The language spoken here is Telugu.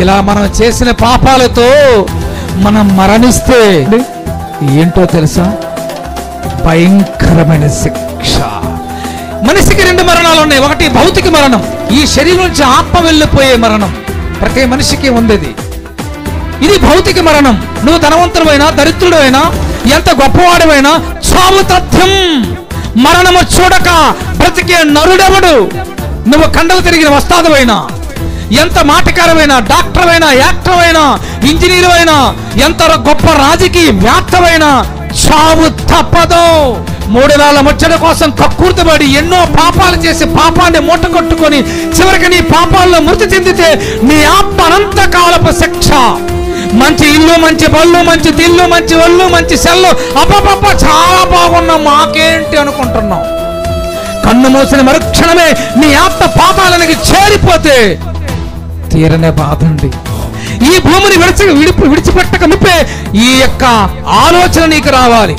ఇలా మనం చేసిన పాపాలతో మనం మరణిస్తే ఏంటో తెలుసా? భయంకరమైన శిక్ష. మనిషికి 2 మరణాలు ఉన్నాయి. ఒకటి భౌతిక మరణం, ఈ శరీరం నుంచి ఆత్మ వెళ్ళిపోయే మరణం. ప్రతి మనిషికి ఉంది. ఇది భౌతిక మరణం. నువ్వు ధనవంతుడైనా దరిద్రుడైనా ఎంత గొప్పవాడివైనా చావు తథ్యం. మరణము చూడక బ్రతికే నరుడెవడు? నువ్వు కండలు తిరిగిన వస్తాదువైనా, ఎంత మాటకారమైనా, డాక్టర్ అయినా, యాక్టర్ అయినా, ఇంజనీర్ అయినా, ఎంత గొప్ప రాజకీయ వ్యాప్తమైనా చావు తప్పదు. 3 వేల ముచ్చట కోసం కక్కుర్తిపడి ఎన్నో పాపాలు చేసి పాపాన్ని మూట కొట్టుకొని చివరికి నీ పాపాల్లో మృతి చెందితే నీ ఆత్మ అనంతకాలపు శిక్ష. మంచి ఇల్లు, మంచి బళ్ళు, మంచి తిల్లు, మంచి ఒళ్ళు, మంచి సెల్లు, అబ్బబ్బబ్బ చాలా బాగున్నాం, మాకేంటి అనుకుంటున్నాం. కన్ను మూసిన మరుక్షణమే నీ ఆత్మ పాతాళానికి చేరిపోతే తీరనే బాధండి. ఈ భూమిని విడిచిపెట్టక ముప్పే ఈ యొక్క ఆలోచన నీకు రావాలి.